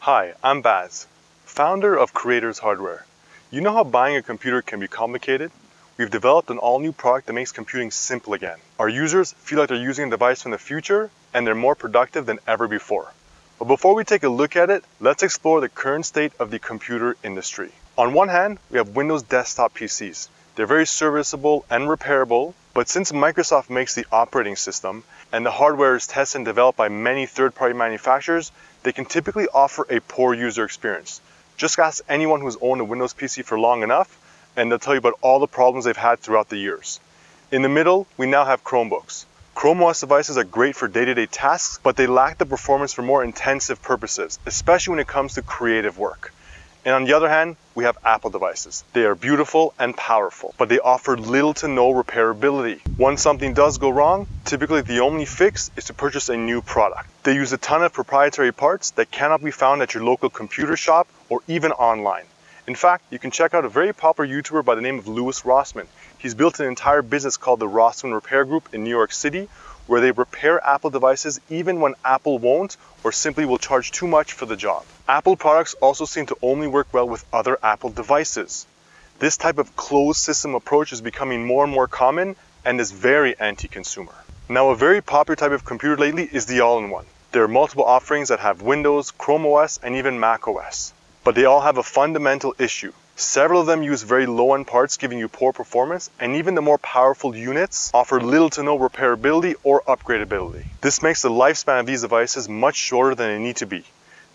Hi, I'm Baz, founder of Creators Hardware. You know how buying a computer can be complicated? We've developed an all-new product that makes computing simple again. Our users feel like they're using a device from the future and they're more productive than ever before. But before we take a look at it, let's explore the current state of the computer industry. On one hand, we have Windows desktop PCs. They're very serviceable and repairable, but since Microsoft makes the operating system and the hardware is tested and developed by many third-party manufacturers, they can typically offer a poor user experience. Just ask anyone who's owned a Windows PC for long enough, and they'll tell you about all the problems they've had throughout the years. In the middle, we now have Chromebooks. Chrome OS devices are great for day-to-day tasks, but they lack the performance for more intensive purposes, especially when it comes to creative work. And on the other hand, we have Apple devices. They are beautiful and powerful, but they offer little to no repairability. Once something does go wrong, typically the only fix is to purchase a new product. They use a ton of proprietary parts that cannot be found at your local computer shop or even online. In fact, you can check out a very popular YouTuber by the name of Louis Rossmann. He's built an entire business called the Rossmann Repair Group in New York City, where they repair Apple devices even when Apple won't or simply will charge too much for the job. Apple products also seem to only work well with other Apple devices. This type of closed system approach is becoming more and more common and is very anti-consumer. Now, a very popular type of computer lately is the all-in-one. There are multiple offerings that have Windows, Chrome OS, and even Mac OS. But they all have a fundamental issue. Several of them use very low-end parts, giving you poor performance, and even the more powerful units offer little to no repairability or upgradability. This makes the lifespan of these devices much shorter than they need to be.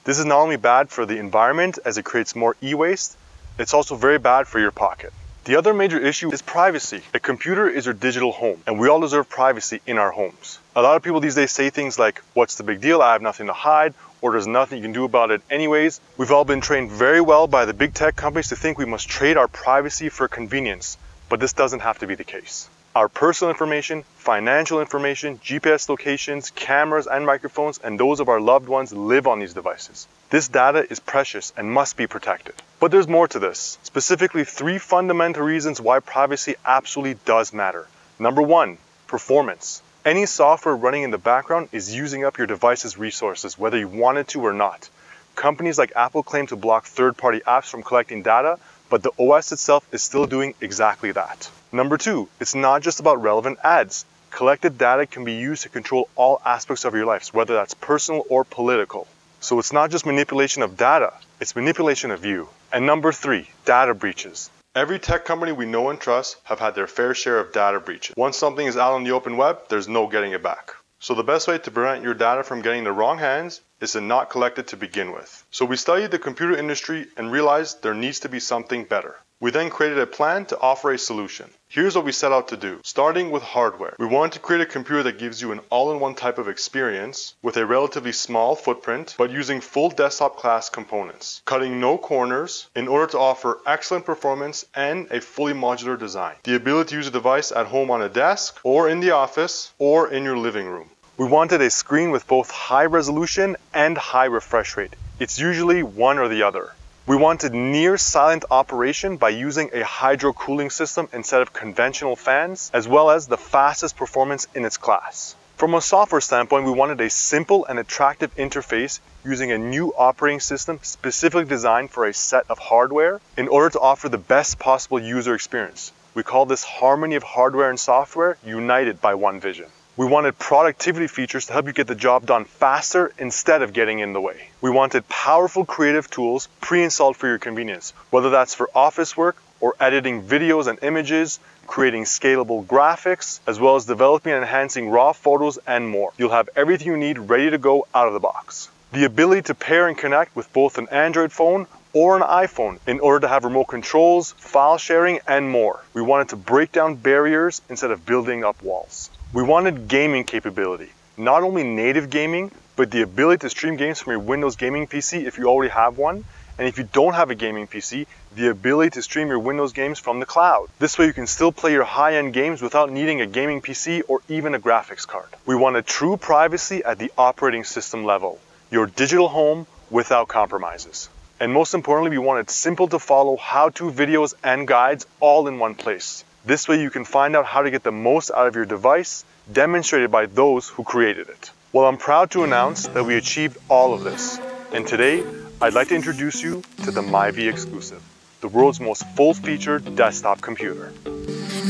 This is not only bad for the environment as it creates more e-waste, it's also very bad for your pocket. The other major issue is privacy. A computer is your digital home, and we all deserve privacy in our homes. A lot of people these days say things like, "What's the big deal? I have nothing to hide," or "There's nothing you can do about it anyways." We've all been trained very well by the big tech companies to think we must trade our privacy for convenience, but this doesn't have to be the case. Our personal information, financial information, GPS locations, cameras and microphones, and those of our loved ones live on these devices. This data is precious and must be protected. But there's more to this. Specifically, 3 fundamental reasons why privacy absolutely does matter. Number 1, performance. Any software running in the background is using up your device's resources, whether you want it to or not. Companies like Apple claim to block third-party apps from collecting data, but the OS itself is still doing exactly that. Number 2, it's not just about relevant ads. Collected data can be used to control all aspects of your lives, whether that's personal or political. So it's not just manipulation of data, it's manipulation of you. And number 3, data breaches. Every tech company we know and trust have had their fair share of data breaches. Once something is out on the open web, there's no getting it back. So the best way to prevent your data from getting in the wrong hands is to not collect it to begin with. So we studied the computer industry and realized there needs to be something better. We then created a plan to offer a solution. Here's what we set out to do. Starting with hardware. We wanted to create a computer that gives you an all-in-one type of experience with a relatively small footprint, but using full desktop class components, cutting no corners in order to offer excellent performance and a fully modular design. The ability to use a device at home on a desk, or in the office, or in your living room. We wanted a screen with both high resolution and high refresh rate. It's usually one or the other. We wanted near silent operation by using a hydro cooling system instead of conventional fans, as well as the fastest performance in its class. From a software standpoint, we wanted a simple and attractive interface using a new operating system specifically designed for a set of hardware in order to offer the best possible user experience. We call this harmony of hardware and software united by one vision. We wanted productivity features to help you get the job done faster instead of getting in the way. We wanted powerful creative tools pre-installed for your convenience, whether that's for office work or editing videos and images, creating scalable graphics, as well as developing and enhancing raw photos and more. You'll have everything you need ready to go out of the box. The ability to pair and connect with both an Android phone or an iPhone in order to have remote controls, file sharing, and more. We wanted to break down barriers instead of building up walls. We wanted gaming capability, not only native gaming, but the ability to stream games from your Windows gaming PC if you already have one, and if you don't have a gaming PC, the ability to stream your Windows games from the cloud. This way you can still play your high-end games without needing a gaming PC or even a graphics card. We wanted true privacy at the operating system level, your digital home without compromises. And most importantly, we wanted simple to follow how-to videos and guides all in one place. This way you can find out how to get the most out of your device, demonstrated by those who created it. Well, I'm proud to announce that we achieved all of this. And today, I'd like to introduce you to the Myvi exclusive, the world's most full-featured desktop computer.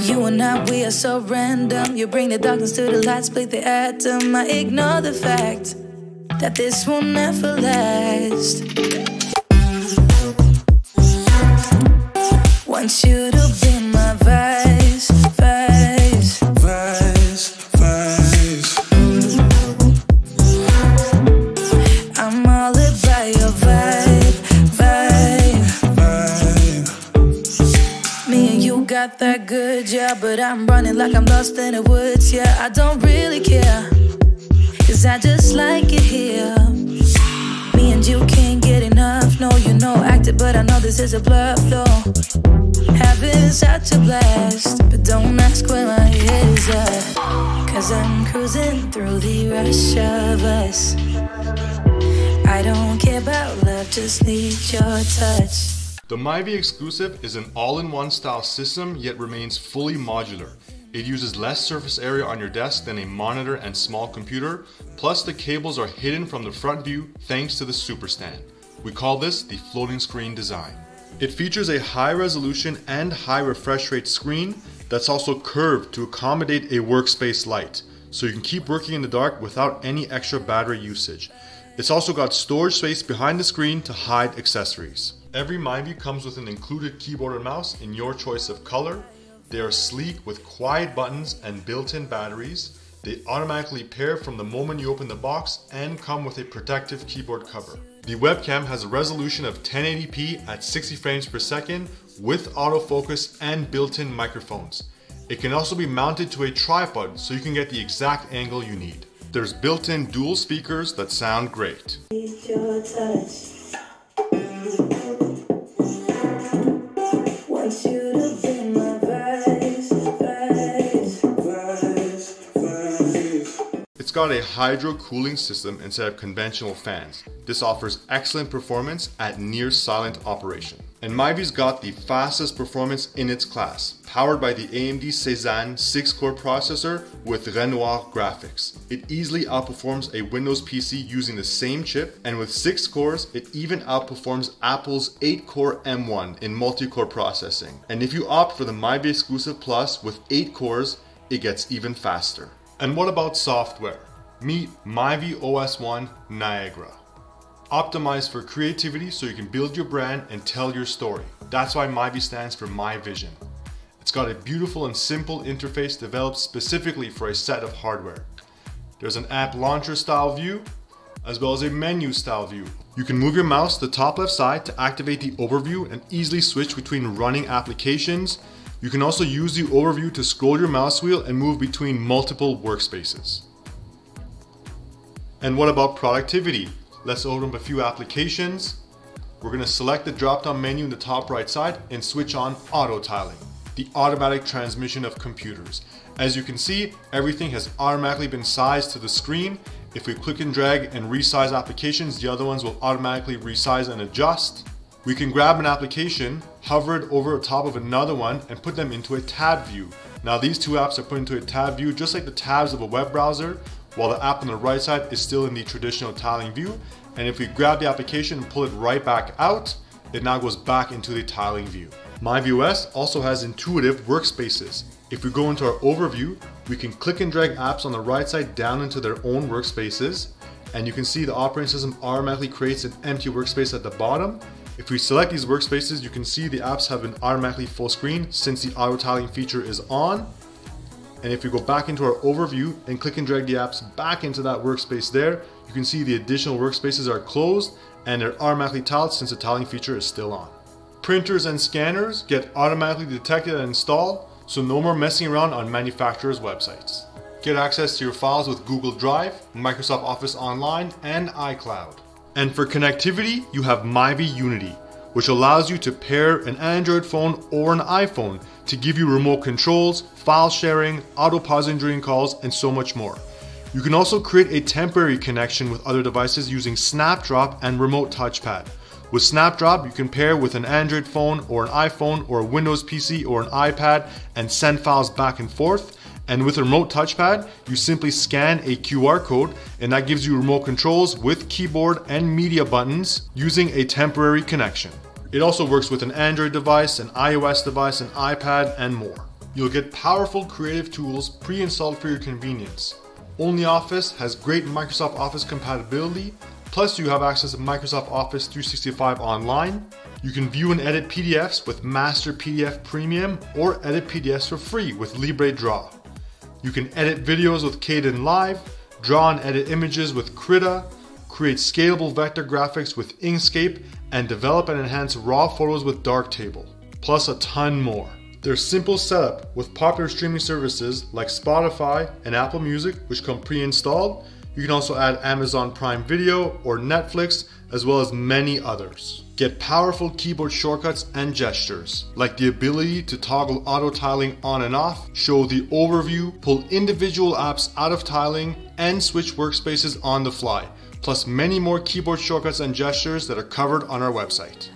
You and I, we are so random. You bring the darkness to the light, split the atom. I ignore the fact that this will never last. Want you to be my vice, vice, vice, vice. I'm all about your vibe, vibe, vibe. Me and you got that good, yeah, but I'm running like I'm lost in the woods, yeah. I don't really care, 'cause I just like it here. Me and you can't get enough, no, you know, acted, but I know this is a bluff, though. Having such a blast, but don't ask where my head is at, 'cause I'm cruising through the rush of us. I don't care about love, just need your touch. The Myvi exclusive is an all-in-one style system, yet remains fully modular. It uses less surface area on your desk than a monitor and small computer, plus the cables are hidden from the front view thanks to the super stand. We call this the floating screen design. It features a high resolution and high refresh rate screen that's also curved to accommodate a workspace light, so you can keep working in the dark without any extra battery usage. It's also got storage space behind the screen to hide accessories. Every Myvi comes with an included keyboard and mouse in your choice of color. They are sleek with quiet buttons and built-in batteries. They automatically pair from the moment you open the box and come with a protective keyboard cover. The webcam has a resolution of 1080p at 60 frames per second with autofocus and built-in microphones. It can also be mounted to a tripod so you can get the exact angle you need. There's built-in dual speakers that sound great. Your touch. Want you to be my vice, vice, vice, vice. It's got a hydro cooling system instead of conventional fans. This offers excellent performance at near silent operation. And Myvi's got the fastest performance in its class, powered by the AMD Cézanne 6-core processor with Renoir graphics. It easily outperforms a Windows PC using the same chip, and with 6 cores, it even outperforms Apple's 8-core M1 in multi-core processing. And if you opt for the Myvi Exclusive Plus with 8 cores, it gets even faster. And what about software? Meet Myvi OS 1 Niagara. Optimized for creativity so you can build your brand and tell your story. That's why Myvi stands for My Vision. It's got a beautiful and simple interface developed specifically for a set of hardware. There's an app launcher style view, as well as a menu style view. You can move your mouse to the top left side to activate the overview and easily switch between running applications. You can also use the overview to scroll your mouse wheel and move between multiple workspaces. And what about productivity? Let's open up a few applications. We're going to select the drop-down menu in the top right side and switch on auto tiling, the automatic transmission of computers. As you can see, everything has automatically been sized to the screen. If we click and drag and resize applications, the other ones will automatically resize and adjust. We can grab an application, hover it over the top of another one, and put them into a tab view. Now these two apps are put into a tab view just like the tabs of a web browser, while the app on the right side is still in the traditional tiling view. And if we grab the application and pull it right back out, it now goes back into the tiling view. Myvi OS also has intuitive workspaces. If we go into our overview, we can click and drag apps on the right side down into their own workspaces. And you can see the operating system automatically creates an empty workspace at the bottom. If we select these workspaces, you can see the apps have been automatically full screen since the auto tiling feature is on. And if we go back into our overview and click and drag the apps back into that workspace there, you can see the additional workspaces are closed and they're automatically tiled since the tiling feature is still on. Printers and scanners get automatically detected and installed, so no more messing around on manufacturers' websites. Get access to your files with Google Drive, Microsoft Office Online, and iCloud. And for connectivity, you have Myvi Unity, which allows you to pair an Android phone or an iPhone to give you remote controls, file sharing, auto pausing during calls, and so much more. You can also create a temporary connection with other devices using Snapdrop and Remote Touchpad. With Snapdrop, you can pair with an Android phone or an iPhone or a Windows PC or an iPad and send files back and forth. And with a remote touchpad, you simply scan a QR code and that gives you remote controls with keyboard and media buttons using a temporary connection. It also works with an Android device, an iOS device, an iPad, and more. You'll get powerful creative tools pre-installed for your convenience. OnlyOffice has great Microsoft Office compatibility, plus you have access to Microsoft Office 365 online. You can view and edit PDFs with Master PDF Premium or edit PDFs for free with Libre Draw. You can edit videos with Keynote Live, draw and edit images with Krita, create scalable vector graphics with Inkscape, and develop and enhance raw photos with Darktable, plus a ton more. Their simple setup with popular streaming services like Spotify and Apple Music, which come pre-installed. You can also add Amazon Prime Video or Netflix, as well as many others. Get powerful keyboard shortcuts and gestures, like the ability to toggle auto tiling on and off, show the overview, pull individual apps out of tiling, and switch workspaces on the fly, plus many more keyboard shortcuts and gestures that are covered on our website.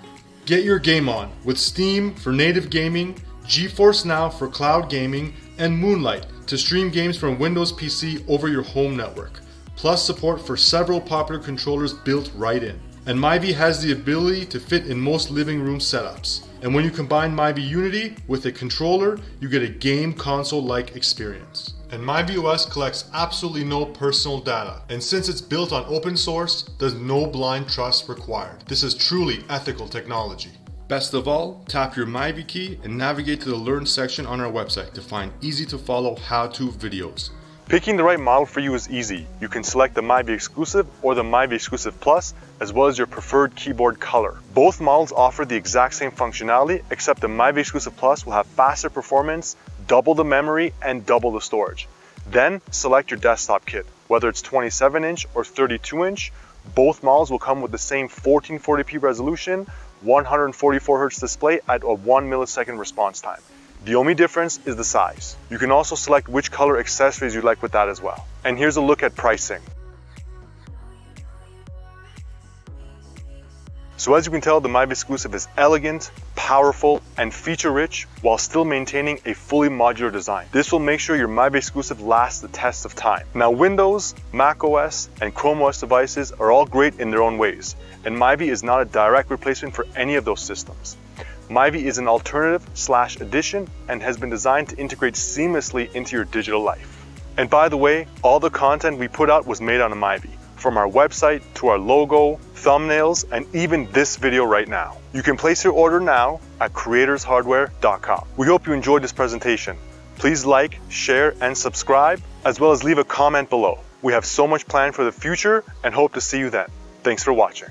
Get your game on with Steam for native gaming, GeForce Now for cloud gaming, and Moonlight to stream games from Windows PC over your home network, plus support for several popular controllers built right in. And Myvi has the ability to fit in most living room setups. And when you combine Myvi Unity with a controller, you get a game console-like experience. And Myvi OS collects absolutely no personal data. And since it's built on open source, there's no blind trust required. This is truly ethical technology. Best of all, tap your Myvi key and navigate to the Learn section on our website to find easy to follow how-to videos. Picking the right model for you is easy. You can select the Myvi Exclusive or the Myvi Exclusive Plus, as well as your preferred keyboard color. Both models offer the exact same functionality, except the Myvi Exclusive Plus will have faster performance, double the memory, and double the storage. Then select your desktop kit. Whether it's 27-inch or 32-inch, both models will come with the same 1440p resolution, 144Hz display at a 1 millisecond response time. The only difference is the size. You can also select which color accessories you'd like with that as well. And here's a look at pricing. So as you can tell, the Myvi Exclusive is elegant, powerful, and feature-rich while still maintaining a fully modular design. This will make sure your Myvi Exclusive lasts the test of time. Now Windows, Mac OS, and Chrome OS devices are all great in their own ways, and Myvi is not a direct replacement for any of those systems. Myvi is an alternative/addition and has been designed to integrate seamlessly into your digital life. And by the way, all the content we put out was made on a Myvi, from our website to our logo, thumbnails, and even this video right now. You can place your order now at creatorshardware.com. We hope you enjoyed this presentation. Please like, share, and subscribe, as well as leave a comment below. We have so much planned for the future and hope to see you then. Thanks for watching.